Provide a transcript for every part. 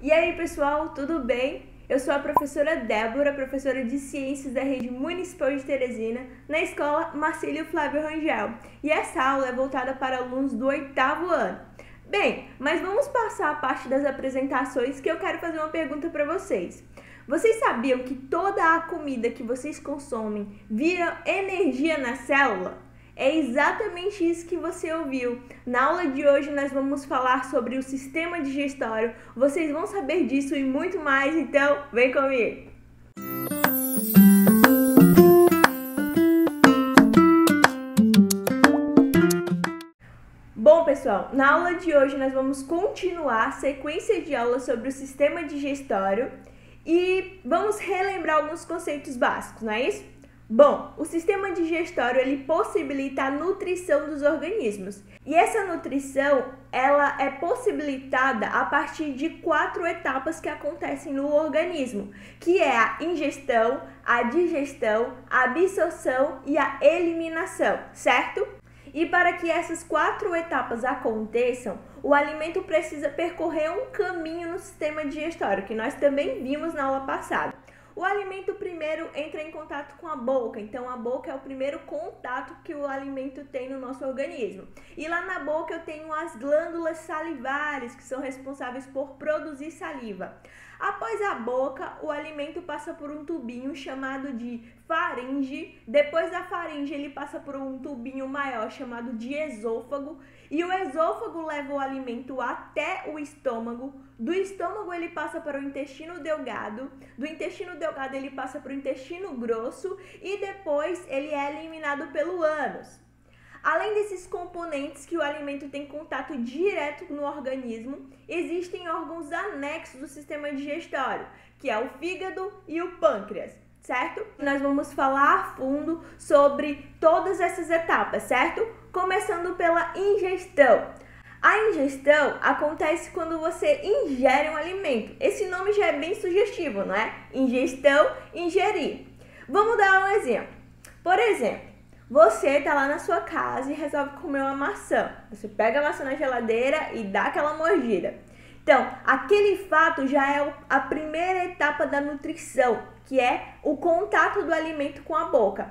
E aí, pessoal, tudo bem? Eu sou a professora Débora, professora de Ciências da Rede Municipal de Teresina, na escola Marcílio Flávio Rangel. E essa aula é voltada para alunos do 8º ano. Bem, mas vamos passar a parte das apresentações que eu quero fazer uma pergunta para vocês. Vocês sabiam que toda a comida que vocês consomem vira energia na célula? É exatamente isso que você ouviu. Na aula de hoje nós vamos falar sobre o sistema digestório. Vocês vão saber disso e muito mais, então vem comigo! Bom, pessoal, na aula de hoje nós vamos continuar a sequência de aulas sobre o sistema digestório e vamos relembrar alguns conceitos básicos, não é isso? Bom, o sistema digestório ele possibilita a nutrição dos organismos e essa nutrição ela é possibilitada a partir de 4 etapas que acontecem no organismo, que é a ingestão, a digestão, a absorção e a eliminação, certo? E para que essas 4 etapas aconteçam, o alimento precisa percorrer um caminho no sistema digestório, que nós também vimos na aula passada. O alimento primeiro entra em contato com a boca, então a boca é o primeiro contato que o alimento tem no nosso organismo. E lá na boca eu tenho as glândulas salivares, que são responsáveis por produzir saliva. Após a boca, o alimento passa por um tubinho chamado de faringe. Depois da faringe, ele passa por um tubinho maior chamado de esôfago. E o esôfago leva o alimento até o estômago. Do estômago, ele passa para o intestino delgado. Do intestino delgado, ele passa para o intestino grosso. E depois, ele é eliminado pelo ânus. Além desses componentes que o alimento tem contato direto no organismo, existem órgãos anexos do sistema digestório, que é o fígado e o pâncreas, certo? Nós vamos falar a fundo sobre todas essas etapas, certo? Começando pela ingestão. A ingestão acontece quando você ingere um alimento. Esse nome já é bem sugestivo, não é? Ingestão, ingerir. Vamos dar um exemplo. Por exemplo, você está lá na sua casa e resolve comer uma maçã. Você pega a maçã na geladeira e dá aquela mordida. Então, aquele fato já é a primeira etapa da nutrição, que é o contato do alimento com a boca.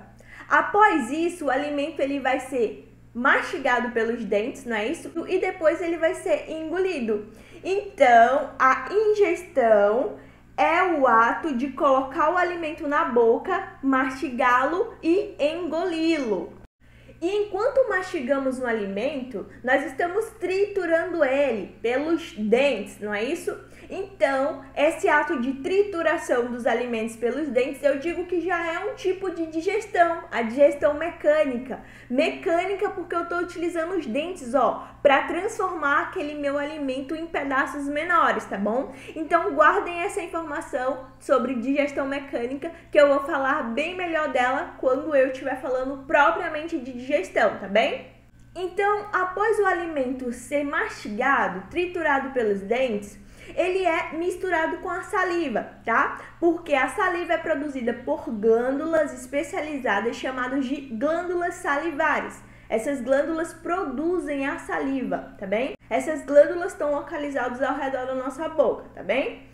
Após isso, o alimento ele vai ser mastigado pelos dentes, não é isso? E depois ele vai ser engolido. Então, a ingestão é o ato de colocar o alimento na boca, mastigá-lo e engoli-lo. E enquanto mastigamos um alimento, nós estamos triturando ele pelos dentes, não é isso? Então, esse ato de trituração dos alimentos pelos dentes, eu digo que já é um tipo de digestão, a digestão mecânica. Mecânica porque eu estou utilizando os dentes, para transformar aquele meu alimento em pedaços menores, tá bom? Então, guardem essa informação sobre digestão mecânica, que eu vou falar bem melhor dela quando eu estiver falando propriamente de digestão, tá bem? Então, após o alimento ser mastigado, triturado pelos dentes, ele é misturado com a saliva, tá? Porque a saliva é produzida por glândulas especializadas chamadas de glândulas salivares. Essas glândulas produzem a saliva, tá bem? Essas glândulas estão localizadas ao redor da nossa boca, tá bem?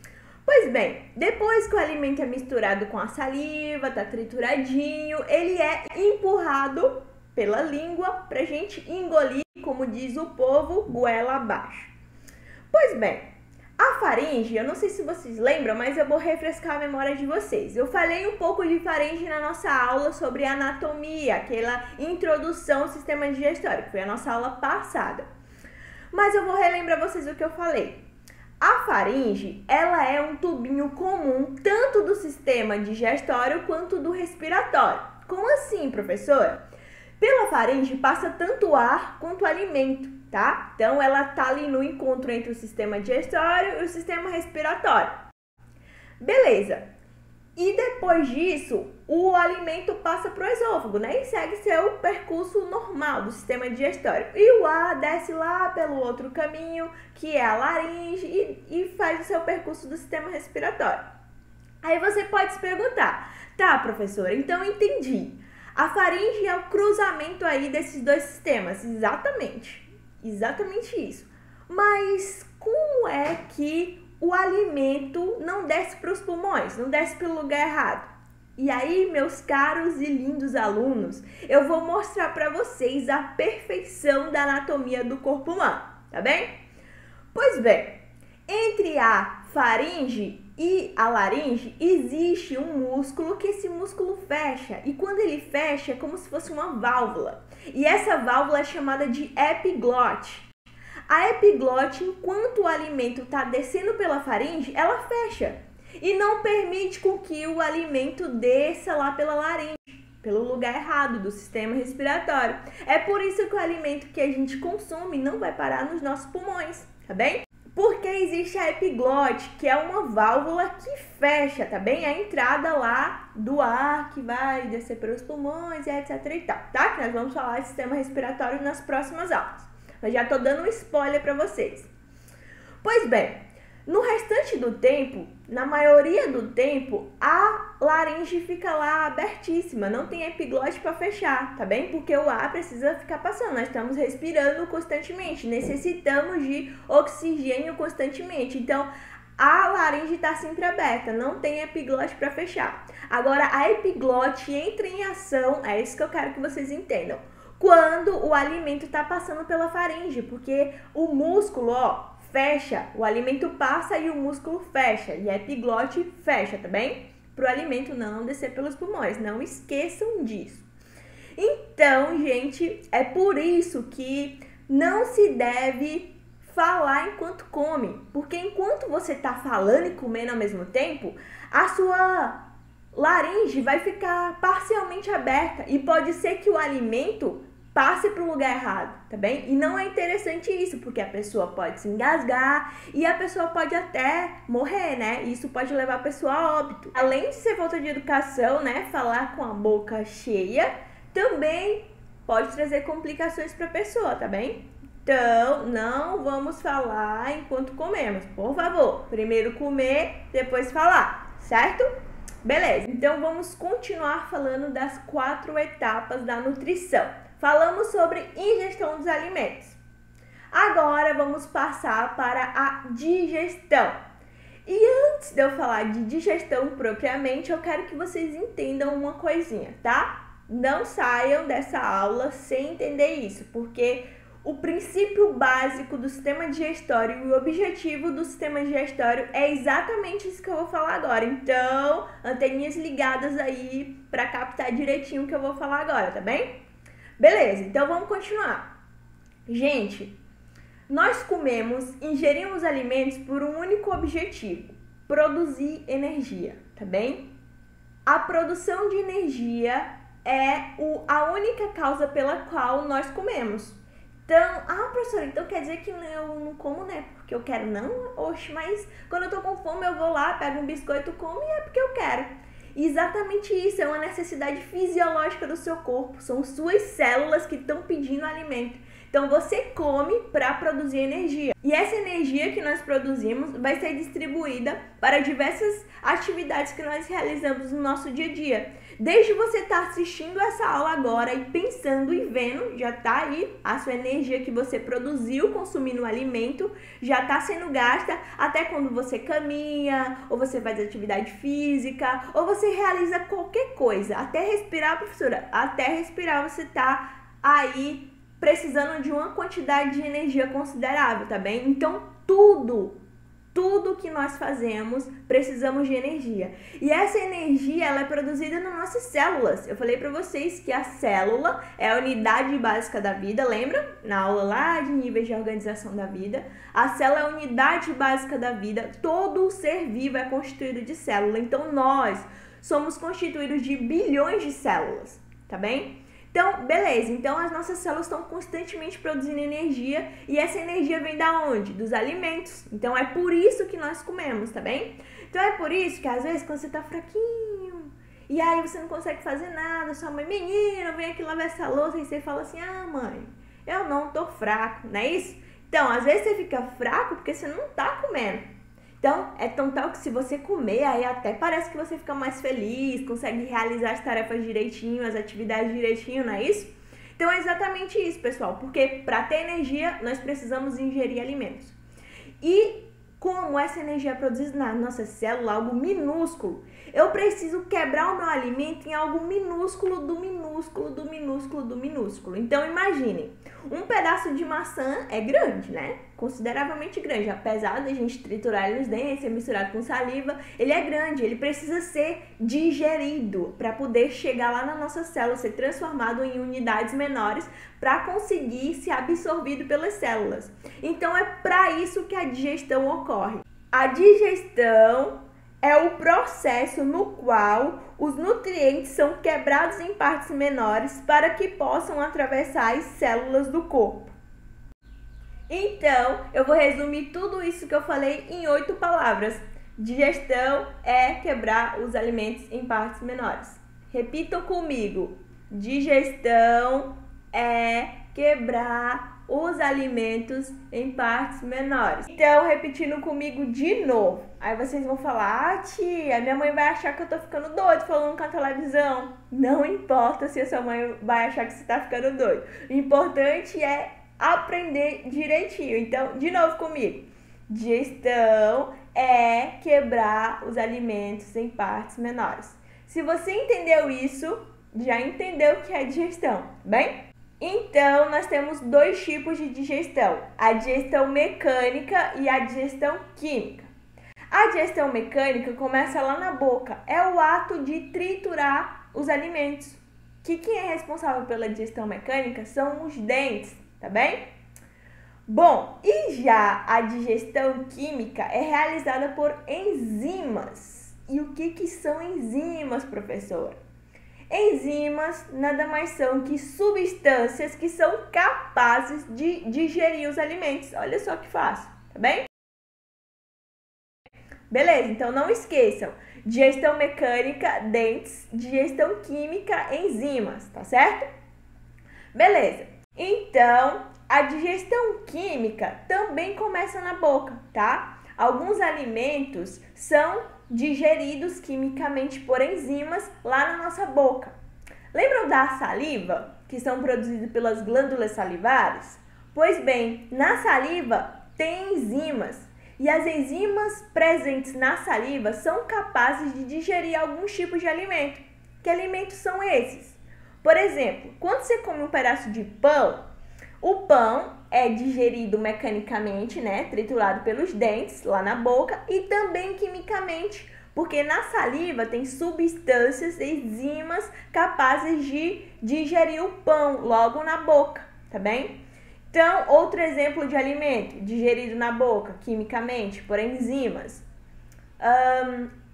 Pois bem, depois que o alimento é misturado com a saliva, tá trituradinho, ele é empurrado pela língua pra gente engolir, como diz o povo, goela abaixo. Pois bem, a faringe, eu não sei se vocês lembram, mas eu vou refrescar a memória de vocês. Eu falei um pouco de faringe na nossa aula sobre anatomia, aquela introdução ao sistema digestório, que foi a nossa aula passada. Mas eu vou relembrar vocês o que eu falei. A faringe, ela é um tubinho comum tanto do sistema digestório quanto do respiratório. Como assim, professora? Pela faringe passa tanto ar quanto alimento, tá? Então, ela tá ali no encontro entre o sistema digestório e o sistema respiratório. Beleza. E depois disso, o alimento passa para o esôfago, né? E segue seu percurso normal do sistema digestório. E o ar desce lá pelo outro caminho, que é a laringe, e faz o seu percurso do sistema respiratório. Aí você pode se perguntar, tá, professora, então eu entendi. A faringe é o cruzamento aí desses dois sistemas, exatamente isso. Mas como é que o alimento não desce para os pulmões, não desce pelo lugar errado. E aí, meus caros e lindos alunos, eu vou mostrar para vocês a perfeição da anatomia do corpo humano, tá bem? Pois bem, entre a faringe e a laringe existe um músculo que esse músculo fecha. E quando ele fecha é como se fosse uma válvula. E essa válvula é chamada de epiglote. A epiglote, enquanto o alimento está descendo pela faringe, ela fecha. E não permite com que o alimento desça lá pela laringe, pelo lugar errado do sistema respiratório. É por isso que o alimento que a gente consome não vai parar nos nossos pulmões, tá bem? Porque existe a epiglote, que é uma válvula que fecha, tá bem? A entrada lá do ar que vai descer pelos pulmões e etc e tal, tá? Que nós vamos falar de sistema respiratório nas próximas aulas. Mas já tô dando um spoiler para vocês. Pois bem, no restante do tempo, na maioria do tempo, a laringe fica lá abertíssima, não tem epiglote para fechar, tá bem? Porque o ar precisa ficar passando, nós estamos respirando constantemente, necessitamos de oxigênio constantemente, então a laringe está sempre aberta, não tem epiglote para fechar. Agora, a epiglote entra em ação, é isso que eu quero que vocês entendam, quando o alimento está passando pela faringe, porque o músculo, ó, fecha, o alimento passa e o músculo fecha, e a epiglote fecha, tá bem? Para o alimento não descer pelos pulmões, não esqueçam disso. Então, gente, é por isso que não se deve falar enquanto come, porque enquanto você está falando e comendo ao mesmo tempo, a sua laringe vai ficar parcialmente aberta e pode ser que o alimento passe para o lugar errado, tá bem? E não é interessante isso, porque a pessoa pode se engasgar e a pessoa pode até morrer, né? Isso pode levar a pessoa a óbito. Além de ser falta de educação, né? Falar com a boca cheia também pode trazer complicações para a pessoa, tá bem? Então, não vamos falar enquanto comemos, por favor. Primeiro comer, depois falar, certo? Beleza, então vamos continuar falando das 4 etapas da nutrição. Falamos sobre ingestão dos alimentos. Agora vamos passar para a digestão. E antes de eu falar de digestão propriamente, eu quero que vocês entendam uma coisinha, tá? Não saiam dessa aula sem entender isso, porque o princípio básico do sistema digestório e o objetivo do sistema digestório é exatamente isso que eu vou falar agora. Então, anteninhas ligadas aí para captar direitinho o que eu vou falar agora, tá bem? Beleza, então vamos continuar. Gente, nós comemos, ingerimos alimentos por um único objetivo: produzir energia, tá bem? A produção de energia é a única causa pela qual nós comemos. Então, professora, então quer dizer que eu não como, né? Porque eu quero, não? Oxe, mas quando eu tô com fome eu vou lá, pego um biscoito, como e é porque eu quero. Exatamente isso, é uma necessidade fisiológica do seu corpo, são suas células que estão pedindo alimento. Então você come para produzir energia. E essa energia que nós produzimos vai ser distribuída para diversas atividades que nós realizamos no nosso dia a dia. Desde você estar assistindo essa aula agora e pensando e vendo, já está aí a sua energia que você produziu consumindo o alimento, já está sendo gasta até quando você caminha, ou você faz atividade física, ou você realiza qualquer coisa. Até respirar, professora, até respirar você está aí precisando de uma quantidade de energia considerável, tá bem? Então, tudo que nós fazemos, precisamos de energia. E essa energia, ela é produzida nas nossas células. Eu falei para vocês que a célula é a unidade básica da vida, lembra? Na aula lá de níveis de organização da vida. A célula é a unidade básica da vida. Todo ser vivo é constituído de célula. Então, nós somos constituídos de bilhões de células, tá bem? Então, beleza, então as nossas células estão constantemente produzindo energia e essa energia vem da onde? Dos alimentos. Então é por isso que nós comemos, tá bem? Então é por isso que às vezes quando você tá fraquinho e aí você não consegue fazer nada, sua mãe, menino, vem aqui lavar essa louça e você fala assim, mãe, eu não tô fraco, não é isso? Então, às vezes você fica fraco porque você não tá comendo. Então, é tão tal que se você comer, aí até parece que você fica mais feliz, consegue realizar as tarefas direitinho, as atividades direitinho, não é isso? Então, é exatamente isso, pessoal, porque para ter energia, nós precisamos ingerir alimentos. E como essa energia é produzida na nossa célula, algo minúsculo, eu preciso quebrar o meu alimento em algo minúsculo do minúsculo do minúsculo do minúsculo. Então imaginem, um pedaço de maçã é grande, né? Consideravelmente grande. Apesar da gente triturar ele nos dentes, ser misturado com saliva, ele é grande, ele precisa ser digerido para poder chegar lá na nossa célula, ser transformado em unidades menores para conseguir ser absorvido pelas células. Então é para isso que a digestão ocorre. A digestão é o processo no qual os nutrientes são quebrados em partes menores para que possam atravessar as células do corpo. Então, eu vou resumir tudo isso que eu falei em 8 palavras. Digestão é quebrar os alimentos em partes menores. Repitam comigo. Digestão é quebrar os alimentos em partes menores. Então, repetindo comigo de novo. Aí vocês vão falar, tia, minha mãe vai achar que eu tô ficando doido falando com a televisão. Não importa se a sua mãe vai achar que você tá ficando doido. O importante é aprender direitinho. Então, de novo comigo. Digestão é quebrar os alimentos em partes menores. Se você entendeu isso, já entendeu o que é digestão, bem? Então, nós temos 2 tipos de digestão, a digestão mecânica e a digestão química. A digestão mecânica começa lá na boca, é o ato de triturar os alimentos. Que quem é responsável pela digestão mecânica são os dentes, tá bem? Bom, e já a digestão química é realizada por enzimas. E o que são enzimas, professora? Enzimas nada mais são que substâncias que são capazes de digerir os alimentos. Olha só que fácil, tá bem? Beleza, então não esqueçam. Digestão mecânica, dentes, digestão química, enzimas, tá certo? Beleza. Então, a digestão química também começa na boca, tá? Alguns alimentos são digeridos quimicamente por enzimas lá na nossa boca. Lembram da saliva, que são produzidas pelas glândulas salivares? Pois bem, na saliva tem enzimas e as enzimas presentes na saliva são capazes de digerir alguns tipos de alimento. Que alimentos são esses? Por exemplo, quando você come um pedaço de pão, o pão é digerido mecanicamente, né, triturado pelos dentes lá na boca e também quimicamente, porque na saliva tem substâncias, enzimas capazes de digerir o pão logo na boca, tá bem? Então, outro exemplo de alimento digerido na boca quimicamente por enzimas,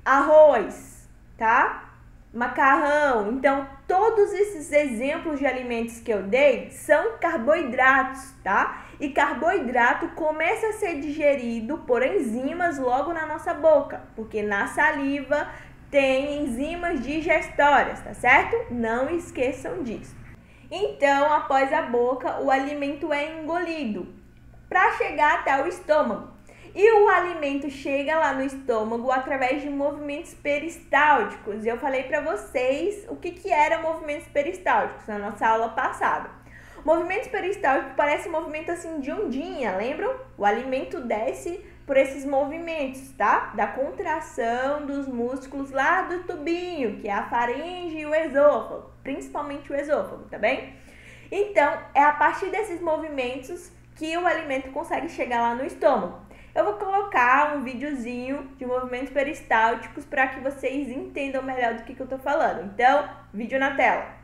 arroz, tá? Macarrão. Então, todos esses exemplos de alimentos que eu dei são carboidratos, tá? E carboidrato começa a ser digerido por enzimas logo na nossa boca, porque na saliva tem enzimas digestórias, tá certo? Não esqueçam disso. Então, após a boca, o alimento é engolido para chegar até o estômago. E o alimento chega lá no estômago através de movimentos peristálticos. Eu falei para vocês o que eram movimentos peristálticos na nossa aula passada. Movimentos peristálticos parece um movimento assim de ondinha, lembram? O alimento desce por esses movimentos, tá? Da contração dos músculos lá do tubinho, que é a faringe e o esôfago, principalmente o esôfago, tá bem? Então, é a partir desses movimentos que o alimento consegue chegar lá no estômago. Eu vou colocar um videozinho de movimentos peristálticos para que vocês entendam melhor do que eu tô falando. Então, vídeo na tela.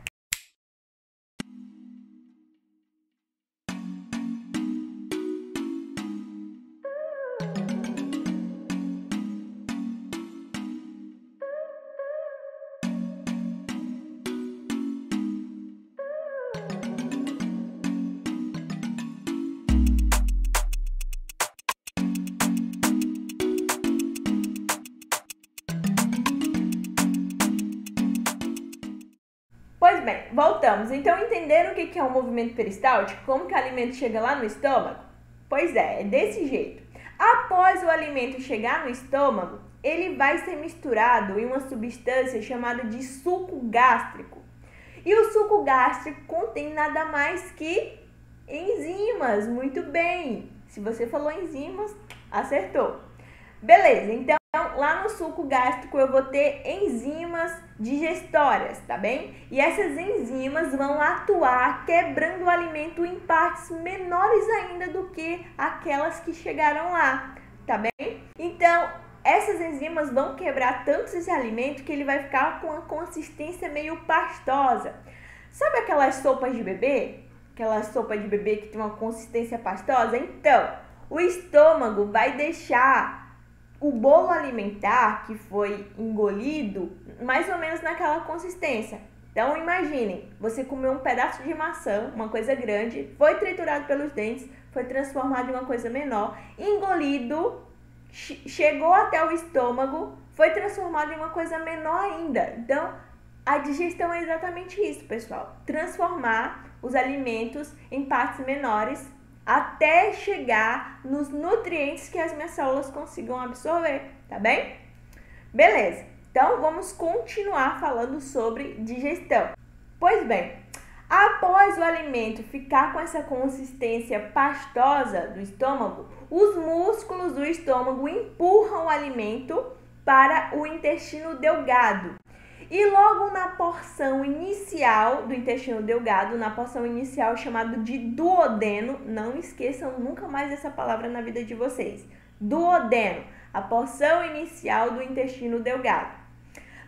Pois bem, voltamos. Então, entenderam o que é um movimento peristáltico? Como que o alimento chega lá no estômago? Pois é desse jeito. Após o alimento chegar no estômago, ele vai ser misturado em uma substância chamada de suco gástrico. E o suco gástrico contém nada mais que enzimas. Muito bem! Se você falou enzimas, acertou. Beleza, então lá no suco gástrico eu vou ter enzimas digestórias, tá bem? E essas enzimas vão atuar quebrando o alimento em partes menores ainda do que aquelas que chegaram lá, tá bem? Então, essas enzimas vão quebrar tanto esse alimento que ele vai ficar com a consistência meio pastosa. Sabe aquelas sopas de bebê? Aquela sopa de bebê que tem uma consistência pastosa? Então, o estômago vai deixar o bolo alimentar que foi engolido mais ou menos naquela consistência. Então imaginem, você comeu um pedaço de maçã, uma coisa grande, foi triturado pelos dentes, foi transformado em uma coisa menor, engolido, chegou até o estômago, foi transformado em uma coisa menor ainda. Então a digestão é exatamente isso, pessoal, transformar os alimentos em partes menores até chegar nos nutrientes que as minhas células consigam absorver, tá bem? Beleza, então vamos continuar falando sobre digestão. Pois bem, após o alimento ficar com essa consistência pastosa do estômago, os músculos do estômago empurram o alimento para o intestino delgado. E logo na porção inicial do intestino delgado, na porção inicial chamada de duodeno, não esqueçam nunca mais essa palavra na vida de vocês. Duodeno, a porção inicial do intestino delgado.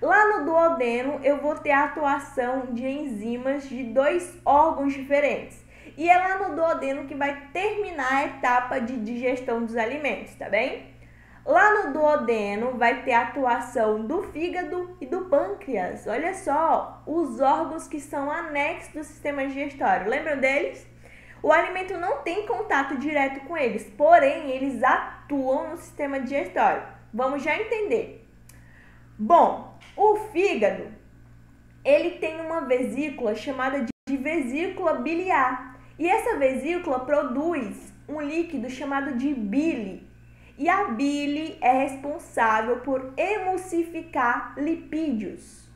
Lá no duodeno eu vou ter a atuação de enzimas de 2 órgãos diferentes. E é lá no duodeno que vai terminar a etapa de digestão dos alimentos, tá bem? Lá no duodeno vai ter a atuação do fígado e do pâncreas. Olha só, os órgãos que são anexos do sistema digestório. Lembram deles? O alimento não tem contato direto com eles, porém eles atuam no sistema digestório. Vamos já entender. Bom, o fígado, ele tem uma vesícula chamada de vesícula biliar. E essa vesícula produz um líquido chamado de bile. E a bile é responsável por emulsificar lipídios.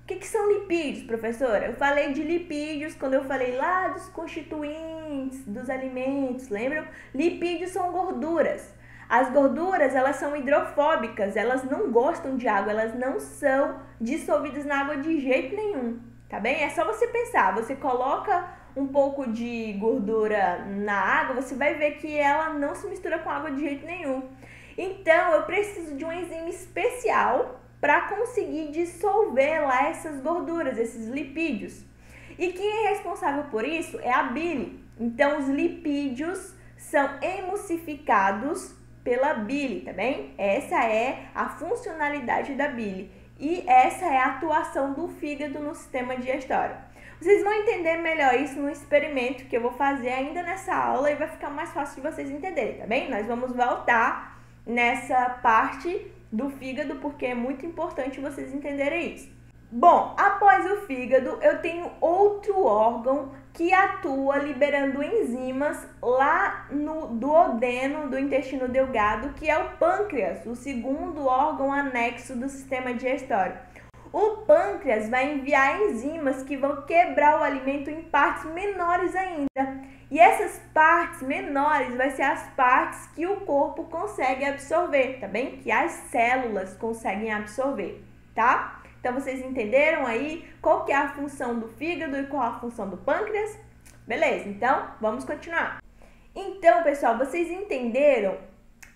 O que são lipídios, professora? Eu falei de lipídios quando eu falei lá dos constituintes dos alimentos, lembram? Lipídios são gorduras. As gorduras, elas são hidrofóbicas, elas não gostam de água, elas não são dissolvidas na água de jeito nenhum, tá bem? É só você pensar, você coloca um pouco de gordura na água, você vai ver que ela não se mistura com água de jeito nenhum. Então, eu preciso de uma enzima especial para conseguir dissolver lá essas gorduras, esses lipídios. E quem é responsável por isso é a bile. Então, os lipídios são emulsificados pela bile, tá bem? Essa é a funcionalidade da bile. E essa é a atuação do fígado no sistema digestório. Vocês vão entender melhor isso no experimento que eu vou fazer ainda nessa aula e vai ficar mais fácil de vocês entenderem, tá bem? Nós vamos voltar nessa parte do fígado porque é muito importante vocês entenderem isso. Bom, após o fígado, eu tenho outro órgão que atua liberando enzimas lá no duodeno do intestino delgado, que é o pâncreas, o segundo órgão anexo do sistema digestório. O pâncreas vai enviar enzimas que vão quebrar o alimento em partes menores ainda. E essas partes menores vai ser as partes que o corpo consegue absorver, tá bem? Que as células conseguem absorver, tá? Então, vocês entenderam aí qual que é a função do fígado e qual a função do pâncreas? Beleza, então vamos continuar. Então, pessoal, vocês entenderam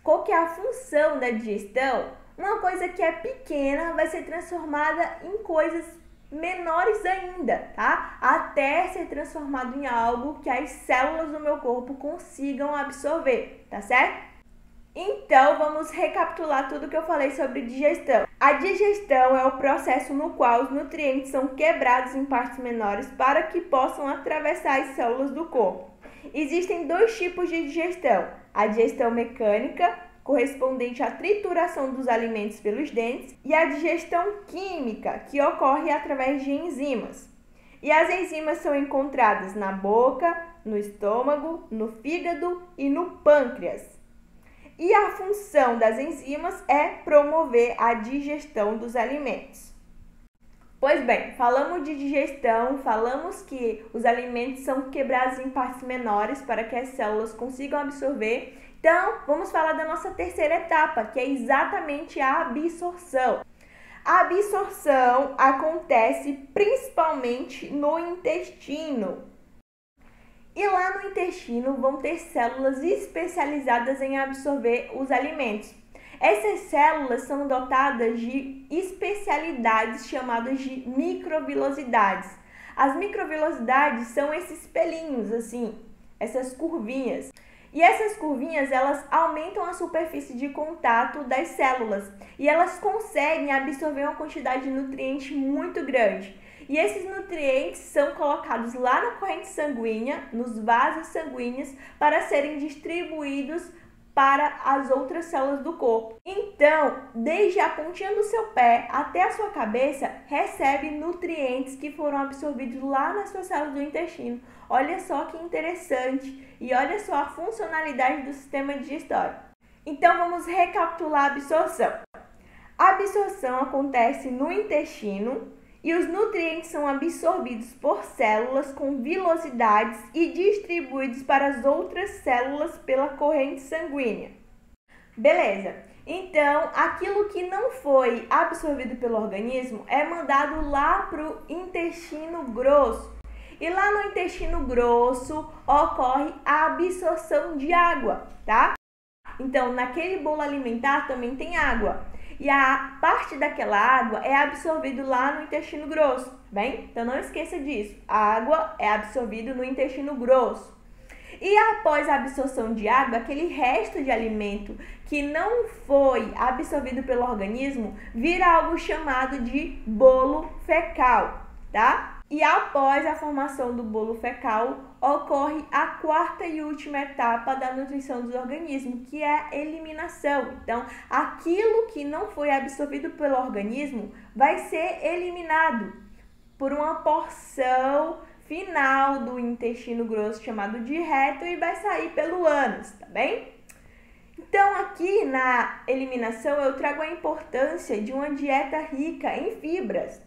qual que é a função da digestão? Uma coisa que é pequena vai ser transformada em coisas menores ainda, tá? Até ser transformado em algo que as células do meu corpo consigam absorver, tá certo? Então, vamos recapitular tudo que eu falei sobre digestão. A digestão é o processo no qual os nutrientes são quebrados em partes menores para que possam atravessar as células do corpo. Existem 2 tipos de digestão: a digestão mecânica, correspondente à trituração dos alimentos pelos dentes, e a digestão química, que ocorre através de enzimas. E as enzimas são encontradas na boca, no estômago, no fígado e no pâncreas. E a função das enzimas é promover a digestão dos alimentos. Pois bem, falamos de digestão, falamos que os alimentos são quebrados em partes menores para que as células consigam absorver Então, vamos falar da nossa terceira etapa, que é exatamente a absorção. A absorção acontece principalmente no intestino. E lá no intestino vão ter células especializadas em absorver os alimentos. Essas células são dotadas de especialidades chamadas de microvilosidades. As microvilosidades são esses pelinhos, assim, essas curvinhas. E essas curvinhas, elas aumentam a superfície de contato das células e elas conseguem absorver uma quantidade de nutrientes muito grande. E esses nutrientes são colocados lá na corrente sanguínea, nos vasos sanguíneos, para serem distribuídos para as outras células do corpo. Então, desde a pontinha do seu pé até a sua cabeça, recebe nutrientes que foram absorvidos lá nas suas células do intestino. Olha só que interessante e olha só a funcionalidade do sistema digestório. Então, vamos recapitular a absorção. A absorção acontece no intestino e os nutrientes são absorvidos por células com vilosidades e distribuídos para as outras células pela corrente sanguínea. Beleza, então aquilo que não foi absorvido pelo organismo é mandado lá para o intestino grosso. E lá no intestino grosso ocorre a absorção de água, tá? Então, naquele bolo alimentar também tem água. E a parte daquela água é absorvida lá no intestino grosso, tá bem? Então não esqueça disso. A água é absorvida no intestino grosso. E após a absorção de água, aquele resto de alimento que não foi absorvido pelo organismo vira algo chamado de bolo fecal, tá? E após a formação do bolo fecal, ocorre a quarta e última etapa da nutrição dos organismos, que é a eliminação. Então, aquilo que não foi absorvido pelo organismo vai ser eliminado por uma porção final do intestino grosso chamado de reto e vai sair pelo ânus, tá bem? Então, aqui na eliminação eu trago a importância de uma dieta rica em fibras,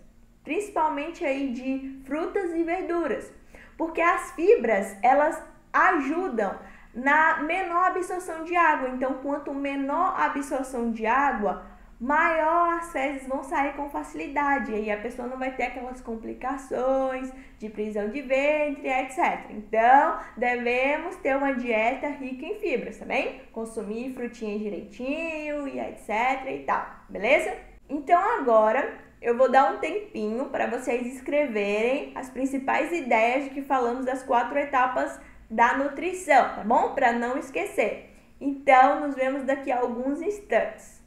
principalmente aí de frutas e verduras, porque as fibras, elas ajudam na menor absorção de água. Então, quanto menor a absorção de água, maior as fezes vão sair com facilidade. E aí a pessoa não vai ter aquelas complicações de prisão de ventre, etc. Então, devemos ter uma dieta rica em fibras, tá bem? Consumir frutinhas direitinho e etc e tal, beleza? Então, agora eu vou dar um tempinho para vocês escreverem as principais ideias de que falamos das 4 etapas da nutrição, tá bom? Para não esquecer. Então, nos vemos daqui a alguns instantes.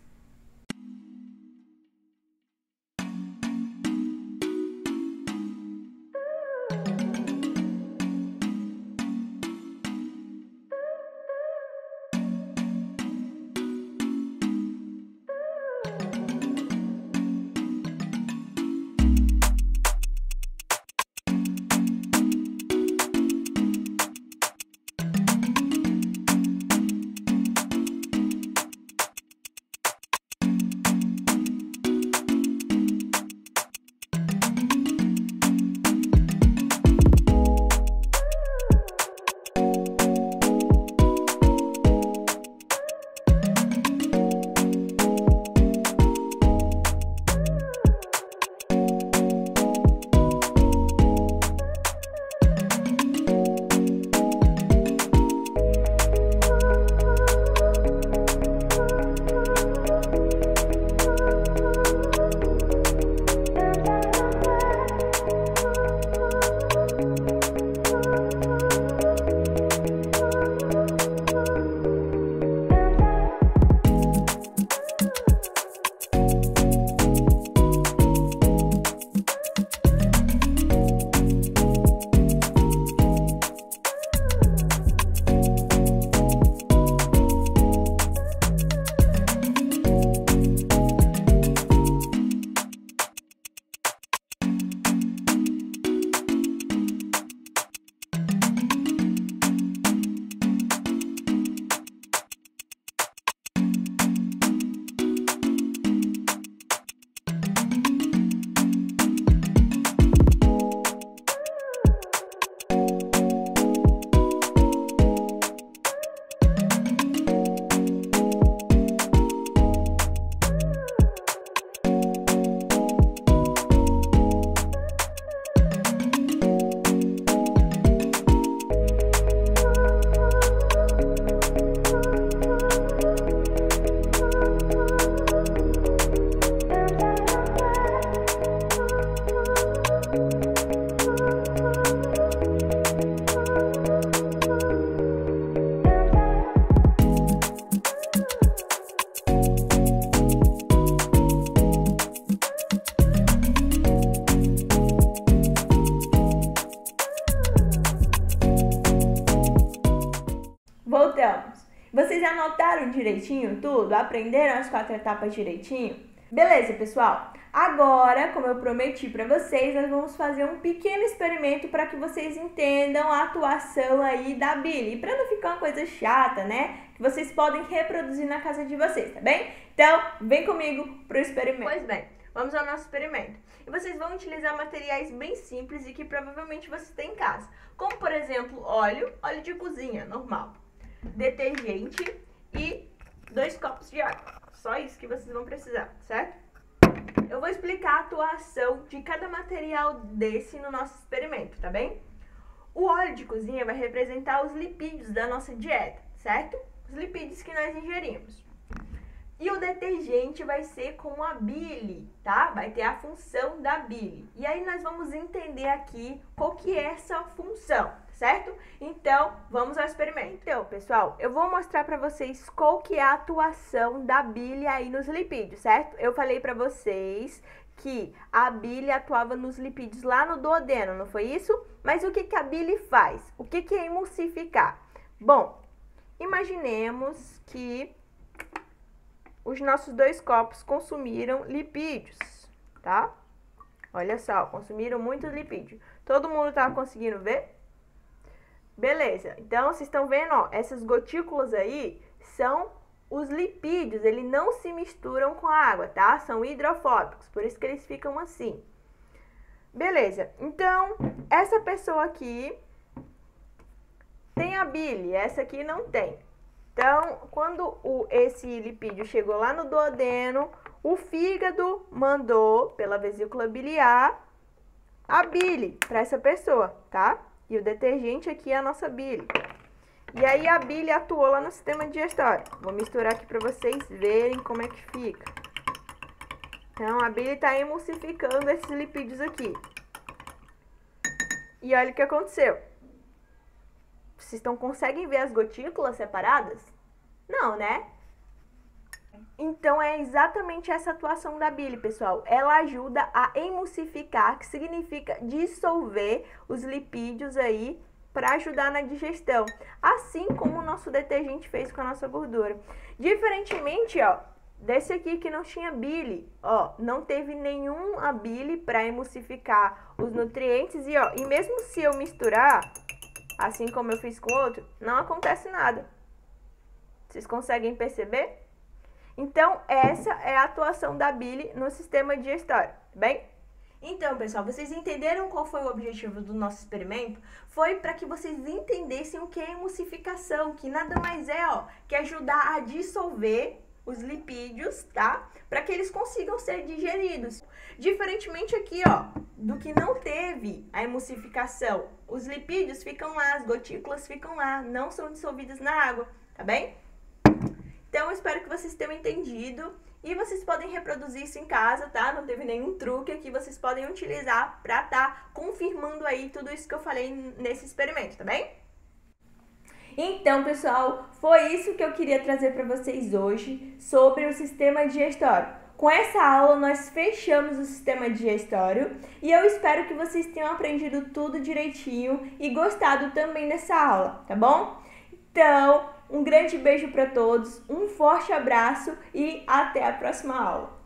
direitinho tudo? Aprenderam as 4 etapas direitinho? Beleza, pessoal? Agora, como eu prometi para vocês, nós vamos fazer um pequeno experimento para que vocês entendam a atuação aí da bile. E para não ficar uma coisa chata, né? Que vocês podem reproduzir na casa de vocês, tá bem? Então, vem comigo pro experimento. Pois bem, vamos ao nosso experimento. E vocês vão utilizar materiais bem simples e que provavelmente vocês têm em casa. Como, por exemplo, óleo de cozinha, normal. Detergente e 2 copos de água. Só isso que vocês vão precisar, certo? Eu vou explicar a atuação de cada material desse no nosso experimento, tá bem? O óleo de cozinha vai representar os lipídios da nossa dieta, certo? Os lipídios que nós ingerimos. E o detergente vai ser como a bile, tá? Vai ter a função da bile. E aí nós vamos entender aqui qual que é essa função, certo? Então, vamos ao experimento. Então, pessoal, eu vou mostrar para vocês qual que é a atuação da bile aí nos lipídios, certo? Eu falei para vocês que a bile atuava nos lipídios lá no duodeno, não foi isso? Mas o que que a bile faz? O que que é emulsificar? Bom, imaginemos que os nossos 2 copos consumiram lipídios, tá? Olha só, consumiram muitos lipídios. Todo mundo tá conseguindo ver? Beleza, então vocês estão vendo, ó, essas gotículas aí são os lipídios, eles não se misturam com a água, tá? São hidrofóbicos, por isso que eles ficam assim. Beleza, então essa pessoa aqui tem a bile, essa aqui não tem. Então, quando esse lipídio chegou lá no duodeno, o fígado mandou pela vesícula biliar a bile para essa pessoa, tá? E o detergente aqui é a nossa bile. E aí a bile atuou lá no sistema digestório. Vou misturar aqui para vocês verem como é que fica. Então, a bile está emulsificando esses lipídios aqui. E olha o que aconteceu. Vocês conseguem ver as gotículas separadas? Não, né? Então, é exatamente essa atuação da bile, pessoal. Ela ajuda a emulsificar, que significa dissolver os lipídios aí para ajudar na digestão. Assim como o nosso detergente fez com a nossa gordura. Diferentemente, ó, desse aqui que não tinha bile, ó, não teve nenhuma bile para emulsificar os nutrientes. E, ó, e mesmo se eu misturar, assim como eu fiz com o outro, não acontece nada. Vocês conseguem perceber? Então, essa é a atuação da bile no sistema digestório, bem? Então, pessoal, vocês entenderam qual foi o objetivo do nosso experimento? Foi para que vocês entendessem o que é emulsificação, que nada mais é, ó, que ajudar a dissolver os lipídios, tá? Para que eles consigam ser digeridos. Diferentemente aqui, ó, do que não teve a emulsificação. Os lipídios ficam lá, as gotículas ficam lá, não são dissolvidas na água, tá bem? Então, eu espero que vocês tenham entendido e vocês podem reproduzir isso em casa, tá? Não teve nenhum truque aqui, vocês podem utilizar para estar confirmando aí tudo isso que eu falei nesse experimento, tá bem? Então, pessoal, foi isso que eu queria trazer para vocês hoje sobre o sistema digestório. Com essa aula, nós fechamos o sistema digestório e eu espero que vocês tenham aprendido tudo direitinho e gostado também dessa aula, tá bom? Então, um grande beijo para todos, um forte abraço e até a próxima aula.